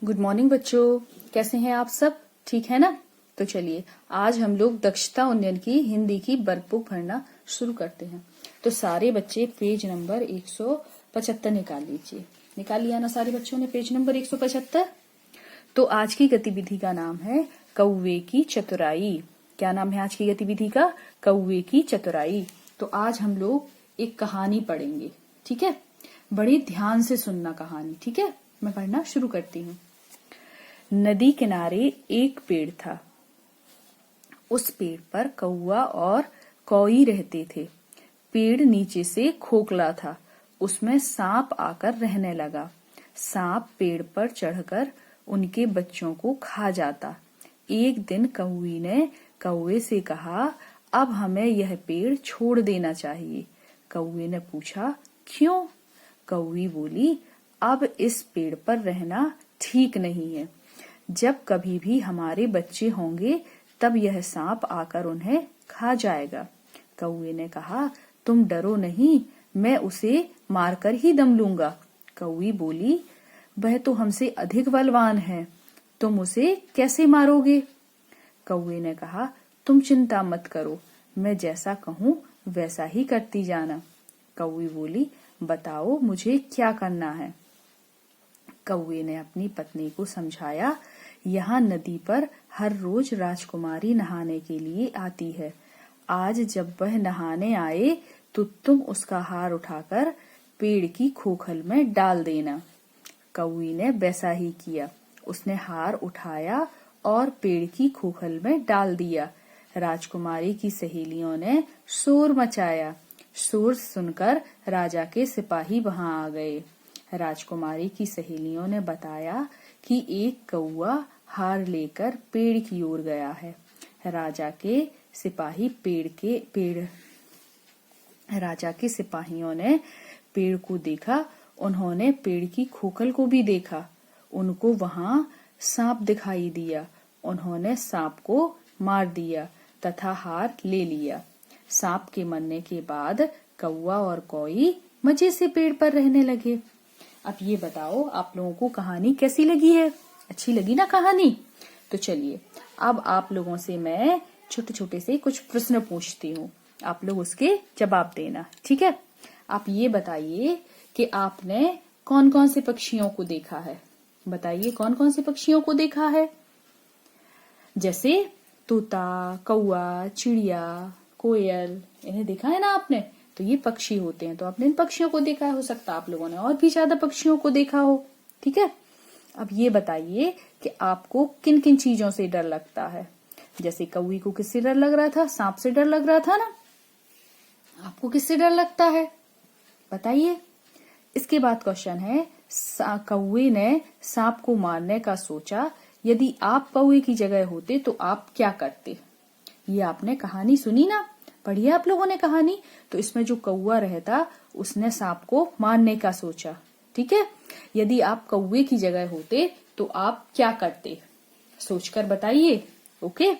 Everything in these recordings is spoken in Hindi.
गुड मॉर्निंग बच्चों, कैसे हैं आप सब? ठीक है ना? तो चलिए आज हम लोग दक्षता उन्नयन की हिंदी की वर्कबुक पढ़ना शुरू करते हैं। तो सारे बच्चे पेज नंबर 175 निकाल लीजिए। निकाल लिया ना सारे बच्चों ने पेज नंबर 175? तो आज की गतिविधि का नाम है कौवे की चतुराई। क्या नाम है आज की गतिविधि का? कौवे की चतुराई। तो आज हम लोग एक कहानी पढ़ेंगे, ठीक है? बड़े ध्यान से सुनना कहानी, ठीक है? मैं पढ़ना शुरू करती हूँ। नदी किनारे एक पेड़ था। उस पेड़ पर कौवा और कौई रहते थे। पेड़ नीचे से खोखला था। उसमें सांप आकर रहने लगा। सांप पेड़ पर चढ़कर उनके बच्चों को खा जाता। एक दिन कौवी ने कौवे से कहा, अब हमें यह पेड़ छोड़ देना चाहिए। कौवे ने पूछा, क्यों? कौवी बोली, अब इस पेड़ पर रहना ठीक नहीं है। जब कभी भी हमारे बच्चे होंगे तब यह सांप आकर उन्हें खा जाएगा। कौवे ने कहा, तुम डरो नहीं, मैं उसे मारकर ही दम लूंगा। कौवी बोली, वह तो हमसे अधिक बलवान है, तुम उसे कैसे मारोगे? कौवे ने कहा, तुम चिंता मत करो, मैं जैसा कहूँ वैसा ही करती जाना। कौवी बोली, बताओ मुझे क्या करना है? कौवे ने अपनी पत्नी को समझाया, यहाँ नदी पर हर रोज राजकुमारी नहाने के लिए आती है। आज जब वह नहाने आए तो तुम उसका हार उठाकर पेड़ की खोखल में डाल देना। कौवी ने वैसा ही किया। उसने हार उठाया और पेड़ की खोखल में डाल दिया। राजकुमारी की सहेलियों ने शोर मचाया। शोर सुनकर राजा के सिपाही वहां आ गए। राजकुमारी की सहेलियों ने बताया कि एक कौवा हार लेकर पेड़ की ओर गया है। राजा के सिपाहियों ने पेड़ को देखा। उन्होंने पेड़ की खोखल को भी देखा। उनको वहां सांप दिखाई दिया। उन्होंने सांप को मार दिया तथा हार ले लिया। सांप के मरने के बाद कौवा और कौई मजे से पेड़ पर रहने लगे। अब ये बताओ, आप लोगों को कहानी कैसी लगी है? अच्छी लगी ना कहानी? तो चलिए अब आप लोगों से मैं छोटे छोटे से कुछ प्रश्न पूछती हूँ, आप लोग उसके जवाब देना, ठीक है? आप ये बताइए कि आपने कौन कौन से पक्षियों को देखा है? बताइए कौन कौन से पक्षियों को देखा है? जैसे तोता, कौवा, चिड़िया, कोयल, इन्हें देखा है ना आपने? तो ये पक्षी होते हैं। तो आपने इन पक्षियों को देखा है। हो सकता है आप लोगों ने और भी ज्यादा पक्षियों को देखा हो, ठीक है? अब ये बताइए कि आपको किन किन चीजों से डर लगता है? जैसे कौवी को किससे डर लग रहा था? सांप से डर लग रहा था ना? आपको किससे डर लगता है? बताइए। इसके बाद क्वेश्चन है, कौवे ने सांप को मारने का सोचा। यदि आप कौवे की जगह होते तो आप क्या करते? ये आपने कहानी सुनी ना? पढ़िए आप लोगों ने कहानी। तो इसमें जो कौवा रहता उसने सांप को मारने का सोचा, ठीक है? यदि आप कौवे की जगह होते तो आप क्या करते? सोचकर बताइए, ओके?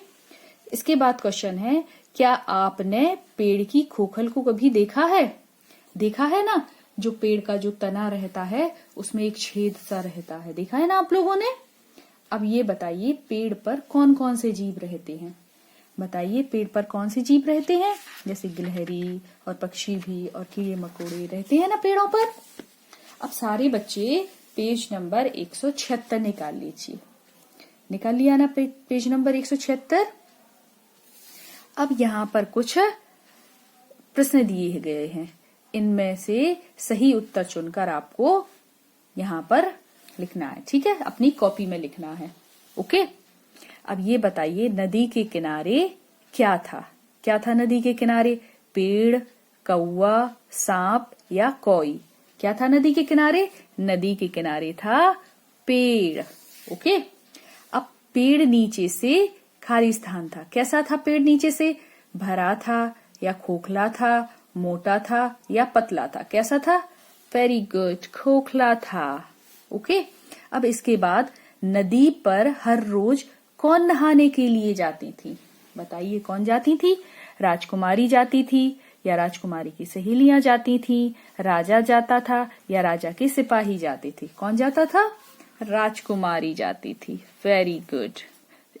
इसके बाद क्वेश्चन है, क्या आपने पेड़ की खोखल को कभी देखा है? देखा है ना? जो पेड़ का जो तना रहता है उसमें एक छेद सा रहता है, देखा है ना आप लोगों ने? अब ये बताइए, पेड़ पर कौन कौन से जीव रहते हैं? बताइए, पेड़ पर कौन से जीव रहते हैं? जैसे गिलहरी और पक्षी भी और कीड़े मकोड़े रहते हैं ना पेड़ों पर। अब सारे बच्चे पेज नंबर 176 निकाल लीजिए। निकाल लिया ना पेज नंबर 176? अब यहाँ पर कुछ प्रश्न दिए गए हैं। इनमें से सही उत्तर चुनकर आपको यहाँ पर लिखना है, ठीक है? अपनी कॉपी में लिखना है, ओके? अब ये बताइए, नदी के किनारे क्या था? क्या था नदी के किनारे? पेड़, कौवा, सांप या कोई? क्या था नदी के किनारे? नदी के किनारे था पेड़, ओके? अब पेड़ नीचे से खाली स्थान था। कैसा था पेड़ नीचे से? भरा था या खोखला था, मोटा था या पतला था? कैसा था? वेरी गुड, खोखला था, ओके? अब इसके बाद नदी पर हर रोज कौन नहाने के लिए जाती थी? बताइए कौन जाती थी? राजकुमारी जाती थी या राजकुमारी की सहेलियां जाती थी? राजा जाता था या राजा के सिपाही जाते थे? कौन जाता था? राजकुमारी जाती थी। Very good.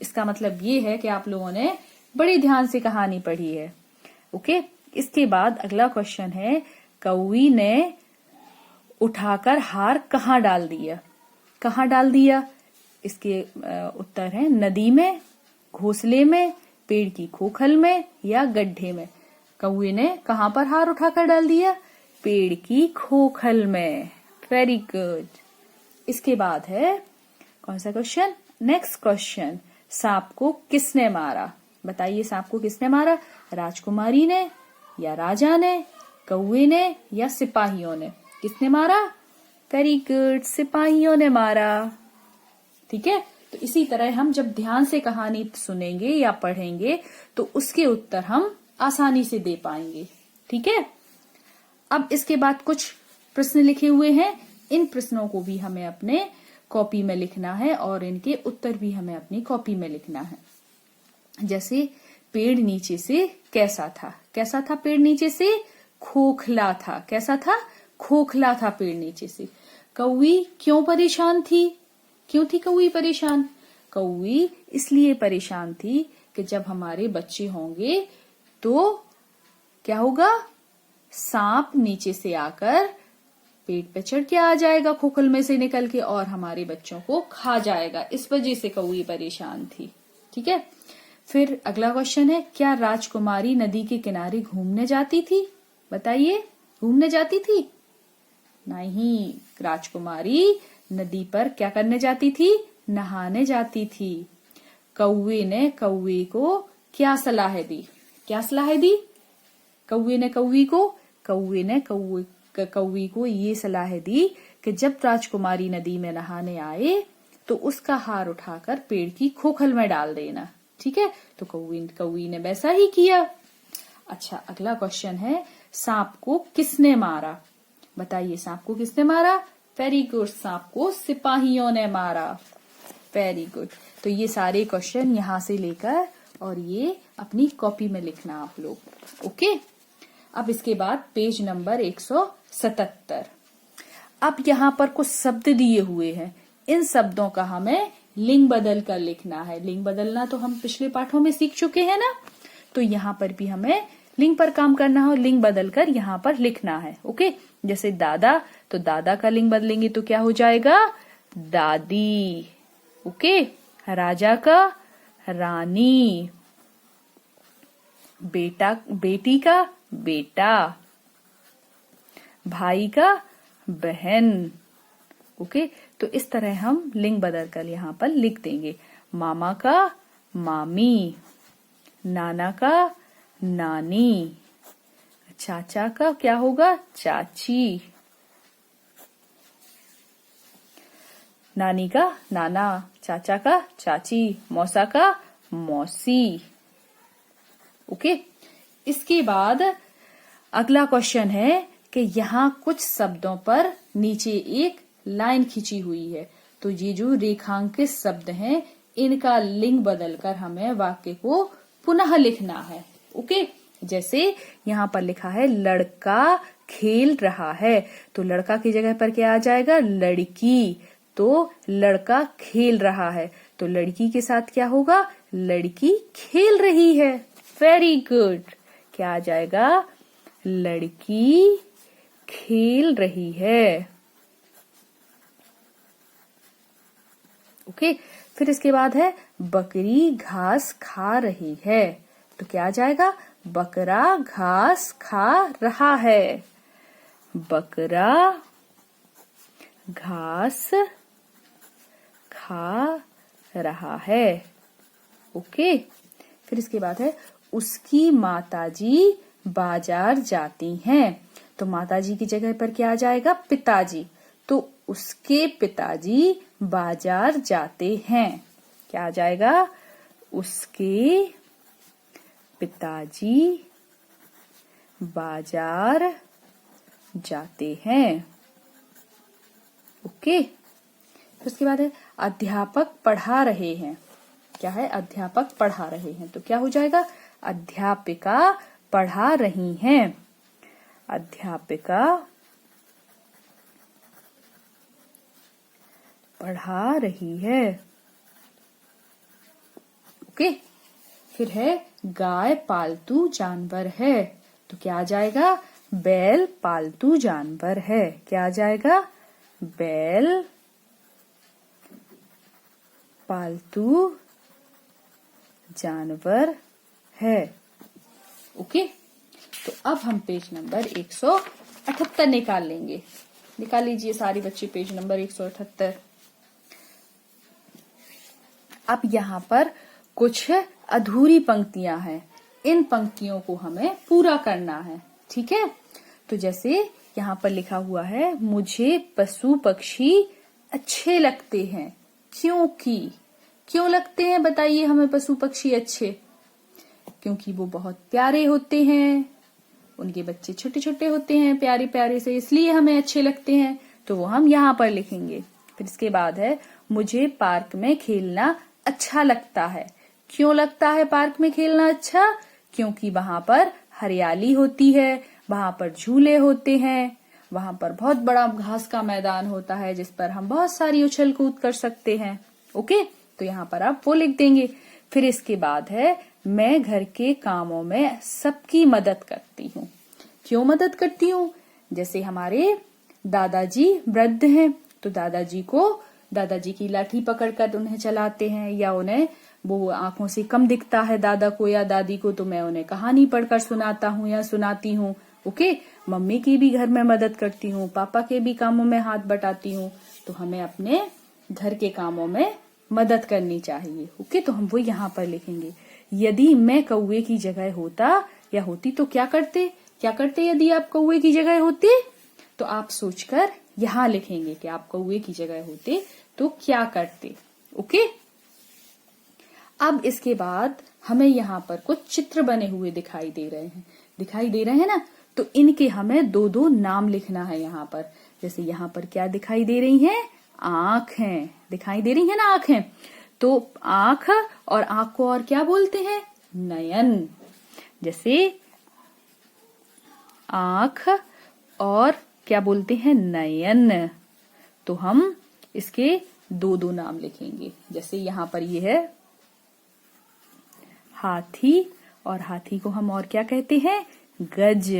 इसका मतलब ये है कि आप लोगों ने बड़ी ध्यान से कहानी पढ़ी है। ओके, इसके बाद अगला क्वेश्चन है, कौवी ने उठाकर हार कहाँ डाल दिया? कहाँ डाल दिया? इसके उत्तर है नदी में, घोंसले में, पेड़ की खोखल में या गड्ढे में। कौवे ने कहाँ पर हार उठाकर डाल दिया? पेड़ की खोखल में। Very good. इसके बाद है कौन सा क्वेश्चन? नेक्स्ट क्वेश्चन, सांप को किसने मारा? बताइए, सांप को किसने मारा? राजकुमारी ने या राजा ने, कौवे ने या सिपाहियों ने? किसने मारा? वेरी गुड, सिपाहियों ने मारा। ठीक है, तो इसी तरह हम जब ध्यान से कहानी सुनेंगे या पढ़ेंगे तो उसके उत्तर हम आसानी से दे पाएंगे। ठीक है, अब इसके बाद कुछ प्रश्न लिखे हुए हैं, इन प्रश्नों को भी हमें अपने कॉपी में लिखना है और इनके उत्तर भी हमें अपनी कॉपी में लिखना है। जैसे पेड़ नीचे से कैसा था? कैसा था पेड़ नीचे से? खोखला था। कैसा था? खोखला था पेड़ नीचे से। कौवी क्यों परेशान थी? क्यों थी कौवी परेशान? कौवी इसलिए परेशान थी कि जब हमारे बच्चे होंगे तो क्या होगा? सांप नीचे से आकर पेड़ पे चढ़ के आ जाएगा खोखल में से निकल के और हमारे बच्चों को खा जाएगा। इस वजह से कौवी परेशान थी। ठीक है, फिर अगला क्वेश्चन है, क्या राजकुमारी नदी के किनारे घूमने जाती थी? बताइए, घूमने जाती थी? नहीं, राजकुमारी नदी पर क्या करने जाती थी? नहाने जाती थी। कौवे ने कौवे को क्या सलाह दी? क्या सलाह दी? कौवे ने कौवी को ये सलाह दी कि जब राजकुमारी नदी में नहाने आए तो उसका हार उठाकर पेड़ की खोखल में डाल देना। ठीक है, तो कौवी ने वैसा ही किया। अच्छा, अगला क्वेश्चन है, सांप को किसने मारा? बताइए, सांप को किसने मारा? वेरी गुड, सांप को सिपाहियों ने मारा। Very good. तो ये सारे क्वेश्चन यहाँ से लेकर और ये अपनी कॉपी में लिखना आप लोग। ओके, अब इसके बाद पेज नंबर 177। अब यहाँ पर कुछ शब्द दिए हुए हैं, इन शब्दों का हमें लिंग बदल कर लिखना है। लिंग बदलना तो हम पिछले पाठों में सीख चुके हैं ना, तो यहाँ पर भी हमें लिंग पर काम करना है और लिंग बदल कर यहाँ पर लिखना है। ओके, जैसे दादा, तो दादा का लिंग बदलेंगे तो क्या हो जाएगा? दादी। ओके, राजा का रानी, बेटा बेटी का बेटा, भाई का बहन। ओके, तो इस तरह हम लिंग बदल कर यहाँ पर लिख देंगे। मामा का मामी, नाना का नानी, चाचा का क्या होगा? चाची, नानी का नाना, चाचा का चाची, मौसा का मौसी। ओके, इसके बाद अगला क्वेश्चन है कि यहाँ कुछ शब्दों पर नीचे एक लाइन खींची हुई है, तो ये जो रेखांकित शब्द हैं इनका लिंग बदलकर हमें वाक्य को पुनः लिखना है। ओके, जैसे यहाँ पर लिखा है लड़का खेल रहा है, तो लड़का की जगह पर क्या आ जाएगा? लड़की। तो लड़का खेल रहा है, तो लड़की के साथ क्या होगा? लड़की खेल रही है। वेरी गुड, क्या आ जाएगा? लड़की खेल रही है। ओके, फिर इसके बाद है बकरी घास खा रही है, तो क्या आ जाएगा? बकरा घास खा रहा है। बकरा घास खा रहा है। ओके, फिर इसके बाद है उसकी माताजी बाजार जाती हैं, तो माताजी की जगह पर क्या आ जाएगा? पिताजी। तो उसके पिताजी बाजार जाते हैं, क्या आ जाएगा? उसके पिताजी बाजार जाते हैं। ओके, फिर उसके बाद है अध्यापक पढ़ा रहे हैं। क्या है? अध्यापक पढ़ा रहे हैं, तो क्या हो जाएगा? अध्यापिका पढ़ा रही हैं। अध्यापिका पढ़ा रही है। ओके, फिर है गाय पालतू जानवर है। तो क्या आ जाएगा? बैल पालतू जानवर है। क्या आ जाएगा? बैल पालतू जानवर है। ओके, तो अब हम पेज नंबर 178 निकाल लेंगे। निकाल लीजिए सारे बच्चे पेज नंबर 178। अब यहाँ पर कुछ अधूरी पंक्तियां हैं, इन पंक्तियों को हमें पूरा करना है। ठीक है, तो जैसे यहाँ पर लिखा हुआ है, मुझे पशु पक्षी अच्छे लगते हैं क्योंकि। क्यों लगते हैं बताइए हमें पशु पक्षी अच्छे? क्योंकि वो बहुत प्यारे होते हैं, उनके बच्चे छोटे छोटे होते हैं प्यारे प्यारे से, इसलिए हमें अच्छे लगते हैं। तो वो हम यहाँ पर लिखेंगे। फिर इसके बाद है, मुझे पार्क में खेलना अच्छा लगता है। क्यों लगता है पार्क में खेलना अच्छा? क्योंकि वहां पर हरियाली होती है, वहां पर झूले होते हैं, वहां पर बहुत बड़ा घास का मैदान होता है जिस पर हम बहुत सारी उछल कूद कर सकते हैं। ओके, तो यहाँ पर आप वो लिख देंगे। फिर इसके बाद है, मैं घर के कामों में सबकी मदद करती हूँ। क्यों मदद करती हूँ? जैसे हमारे दादाजी वृद्ध हैं, तो दादाजी की लाठी पकड़कर उन्हें चलाते हैं, या उन्हें वो आंखों से कम दिखता है दादा को या दादी को, तो मैं उन्हें कहानी पढ़कर सुनाता हूँ या सुनाती हूँ। ओके, मम्मी की भी घर में मदद करती हूँ, पापा के भी कामों में हाथ बटाती हूँ। तो हमें अपने घर के कामों में मदद करनी चाहिए। ओके, तो हम वो यहाँ पर लिखेंगे। यदि मैं कौवे की जगह होता या होती तो क्या करते? यदि आप कौवे की जगह होते? तो आप सोचकर यहाँ लिखेंगे कि आप कौवे की जगह होते तो क्या करते। ओके, अब इसके बाद हमें यहाँ पर कुछ चित्र बने हुए दिखाई दे रहे हैं ना, तो इनके हमें दो दो नाम लिखना है यहाँ पर। जैसे यहाँ पर क्या दिखाई दे रही हैं? आँखें दिखाई दे रही है ना, आँखें। तो आँख और आँख को और क्या बोलते हैं? नयन। जैसे आँख और क्या बोलते हैं? नयन। तो हम इसके दो दो नाम लिखेंगे। जैसे यहाँ पर ये है हाथी, और हाथी को हम और क्या कहते हैं? गज।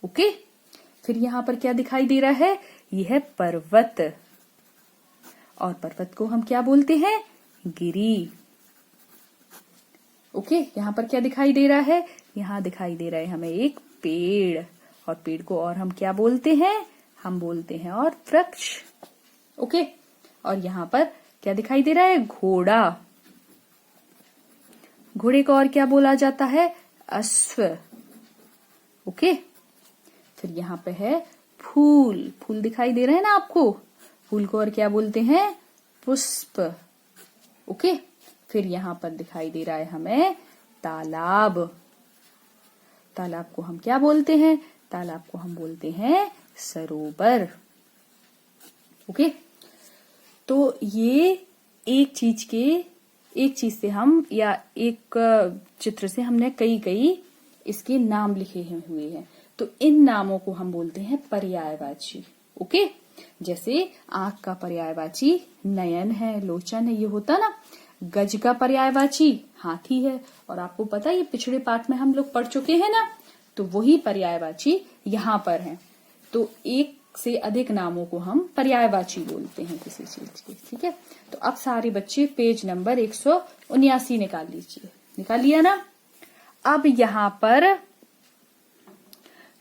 ओके, फिर यहाँ पर क्या दिखाई दे रहा है? यह है पर्वत, और पर्वत को हम क्या बोलते हैं? गिरी। ओके, यहाँ पर क्या दिखाई दे रहा है? यहाँ दिखाई दे रहा है हमें एक पेड़, और पेड़ को और हम क्या बोलते हैं? हम बोलते हैं और वृक्ष। ओके, और यहाँ पर क्या दिखाई दे रहा है? घोड़ा। घोड़े को और क्या बोला जाता है? अश्व। ओके, फिर यहाँ पे है फूल। फूल दिखाई दे रहे हैं ना आपको? फूल को और क्या बोलते हैं? पुष्प। ओके, फिर यहाँ पर दिखाई दे रहा है हमें तालाब। तालाब को हम क्या बोलते हैं? तालाब को हम बोलते हैं सरोवर। ओके, तो ये एक चीज से हम, या एक चित्र से हमने कई इसके नाम लिखे हुए हैं। तो इन नामों को हम बोलते हैं पर्यायवाची। ओके, जैसे आंख का पर्यायवाची नयन है, लोचन है, ये होता ना। गज का पर्यायवाची हाथी है, और आपको पता है ये पिछड़े पाठ में हम लोग पढ़ चुके हैं ना, तो वही पर्यायवाची यहाँ पर है। तो एक से अधिक नामों को हम पर्यायवाची बोलते हैं किसी चीज के। ठीक है, तो अब सारे बच्चे पेज नंबर 179 निकाल लीजिए। निकाल लिया ना? अब यहाँ पर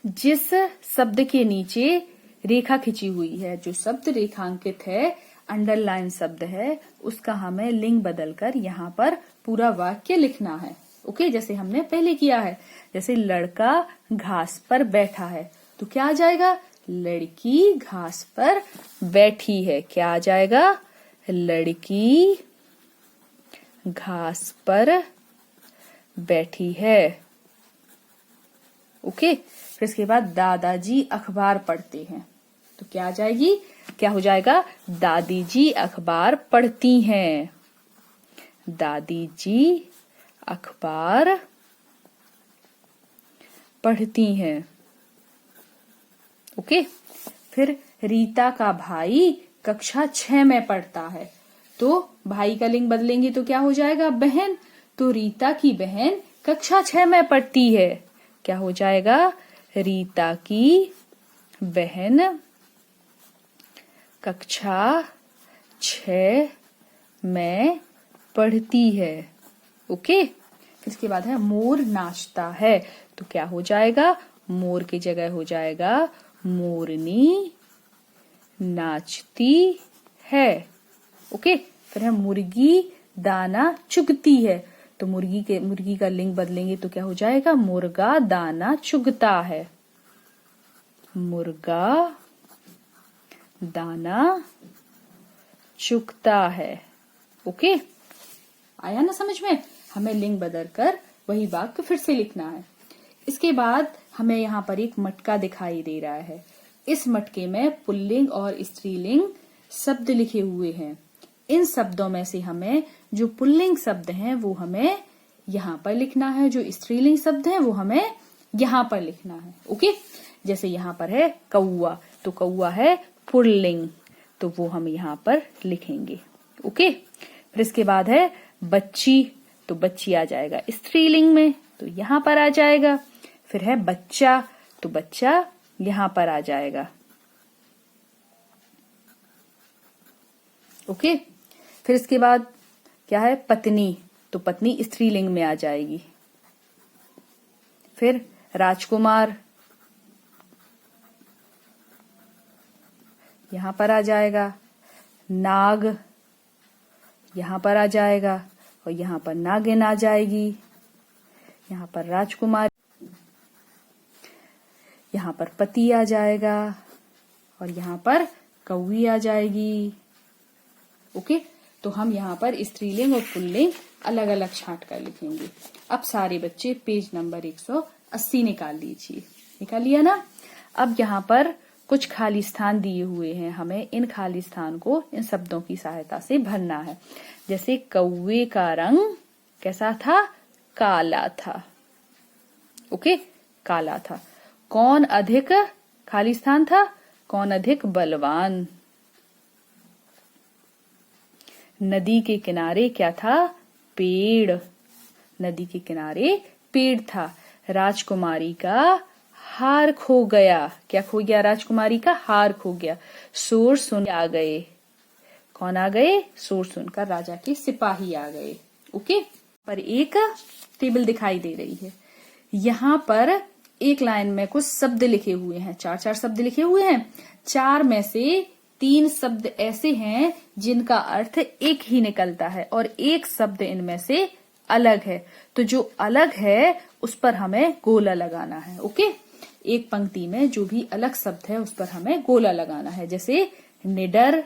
जिस शब्द के नीचे रेखा खिंची हुई है, जो शब्द रेखांकित है, अंडरलाइन शब्द है, उसका हमें लिंग बदलकर यहाँ पर पूरा वाक्य लिखना है। ओके, जैसे हमने पहले किया है। जैसे लड़का घास पर बैठा है, तो क्या आ जाएगा? लड़की घास पर बैठी है। क्या आ जाएगा? लड़की घास पर बैठी है। ओके, फिर इसके बाद दादाजी अखबार पढ़ते हैं, तो क्या आ जाएगी? क्या हो जाएगा? दादी जी अखबार पढ़ती हैं। दादी जी अखबार पढ़ती हैं। ओके, फिर रीता का भाई कक्षा 6 में पढ़ता है। तो भाई का लिंग बदलेंगे तो क्या हो जाएगा, बहन। तो रीता की बहन कक्षा 6 में पढ़ती है। क्या हो जाएगा, रीता की बहन कक्षा 6 में पढ़ती है। ओके। फिर इसके बाद है मोर नाचता है। तो क्या हो जाएगा, मोर की जगह हो जाएगा मोरनी नाचती है। ओके। फिर है मुर्गी दाना चुगती है। तो मुर्गी का लिंग बदलेंगे तो क्या हो जाएगा, मुर्गा दाना चुगता है। मुर्गा दाना चुगता है। ओके, आया ना समझ में। हमें लिंग बदलकर वही वाक्य फिर से लिखना है। इसके बाद हमें यहाँ पर एक मटका दिखाई दे रहा है। इस मटके में पुल्लिंग और स्त्रीलिंग शब्द लिखे हुए हैं। इन शब्दों में से हमें जो पुल्लिंग शब्द हैं वो हमें यहाँ पर लिखना है, जो स्त्रीलिंग शब्द हैं वो हमें यहाँ पर लिखना है। ओके। जैसे यहाँ पर है कौआ, तो कौआ है पुल्लिंग, तो वो हम यहाँ पर लिखेंगे। ओके। फिर इसके बाद है बच्ची, तो बच्ची आ जाएगा स्त्रीलिंग में, तो यहाँ पर आ जाएगा। फिर है बच्चा, तो बच्चा यहाँ पर आ जाएगा। ओके। फिर इसके बाद क्या है, पत्नी, तो पत्नी स्त्रीलिंग में आ जाएगी। फिर राजकुमार यहाँ पर आ जाएगा। नाग यहाँ पर आ जाएगा और यहाँ पर नागिन आ जाएगी। यहाँ पर राजकुमार, यहाँ पर पति आ जाएगा और यहाँ पर कौवी आ जाएगी। ओके। तो हम यहाँ पर स्त्रीलिंग और पुल्लिंग अलग अलग छांट कर लिखेंगे। अब सारे बच्चे पेज नंबर 180 निकाल लीजिए। निकाल लिया ना। अब यहाँ पर कुछ खाली स्थान दिए हुए हैं, हमें इन खाली स्थान को इन शब्दों की सहायता से भरना है। जैसे कौवे का रंग कैसा था, काला था। ओके, काला था। कौन अधिक, खाली स्थान था, कौन अधिक बलवान। नदी के किनारे क्या था, पेड़। नदी के किनारे पेड़ था। राजकुमारी का हार खो गया। क्या खो गया, राजकुमारी का हार खो गया। शोर सुन आ गए। कौन आ गए, शोर सुनकर राजा के सिपाही आ गए। ओके। पर एक टेबल दिखाई दे रही है। यहाँ पर एक लाइन में कुछ शब्द लिखे हुए हैं, चार शब्द लिखे हुए हैं। 4 में से 3 शब्द ऐसे हैं जिनका अर्थ एक ही निकलता है और एक शब्द इनमें से अलग है। तो जो अलग है उस पर हमें गोला लगाना है। ओके। एक पंक्ति में जो भी अलग शब्द है उस पर हमें गोला लगाना है। जैसे निडर,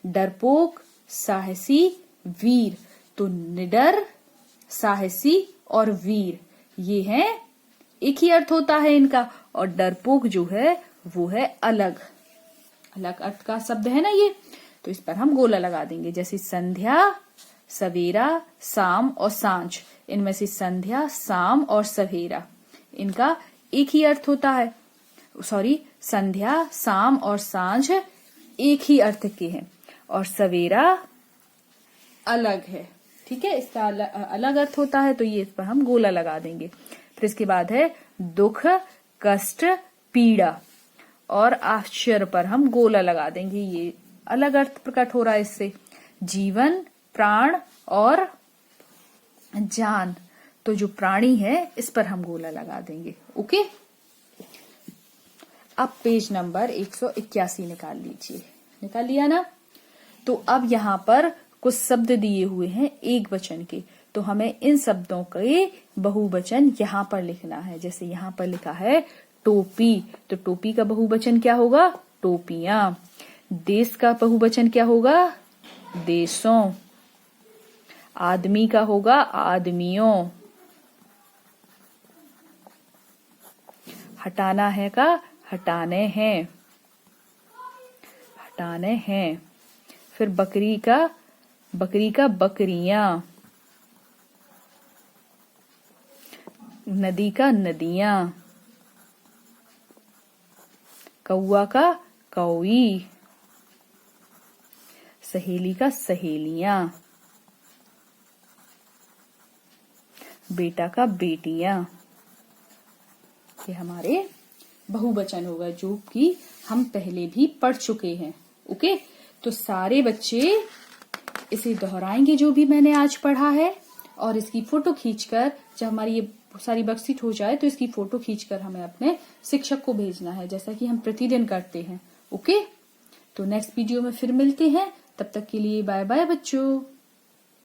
डरपोक, साहसी, वीर। तो निडर, साहसी और वीर ये हैं, एक ही अर्थ होता है इनका। और डरपोक जो है वो है अलग अलग अर्थ का शब्द है ना ये, तो इस पर हम गोला लगा देंगे। जैसे संध्या, सवेरा, शाम और सांझ। इनमें से संध्या, शाम और सवेरा इनका एक ही अर्थ होता है। सॉरी, संध्या, शाम और सांझ एक ही अर्थ के हैं और सवेरा अलग है। ठीक है, इसका अलग अर्थ होता है, तो ये इस पर हम गोला लगा देंगे। फिर इसके बाद है दुख, कष्ट, पीड़ा और आश्चर्य पर हम गोला लगा देंगे। ये अलग अर्थ प्रकट हो रहा है इससे। जीवन, प्राण और जान, तो जो प्राणी है इस पर हम गोला लगा देंगे। ओके। अब पेज नंबर 181 निकाल लीजिए। निकाल लिया ना। तो अब यहाँ पर कुछ शब्द दिए हुए हैं एक वचन के, तो हमें इन शब्दों के बहुवचन यहाँ पर लिखना है। जैसे यहाँ पर लिखा है टोपी, तो टोपी का बहुवचन क्या होगा, टोपियां। देश का बहुवचन क्या होगा, देशों। आदमी का होगा आदमियों। हटाना है का हटाने हैं, हटाने हैं। फिर बकरी का बकरियां। नदी का नदियां। कौआ का कौई। सहेली का सहेलियां, बेटा का बेटियां। ये हमारे बहुवचन होगा जो कि हम पहले भी पढ़ चुके हैं। ओके, तो सारे बच्चे इसे दोहराएंगे जो भी मैंने आज पढ़ा है, और इसकी फोटो खींचकर, जब हमारी ये सारी वर्कशीट हो जाए तो इसकी फोटो खींचकर हमें अपने शिक्षक को भेजना है, जैसा कि हम प्रतिदिन करते हैं। ओके, तो नेक्स्ट वीडियो में फिर मिलते हैं। तब तक के लिए बाय बाय बच्चों।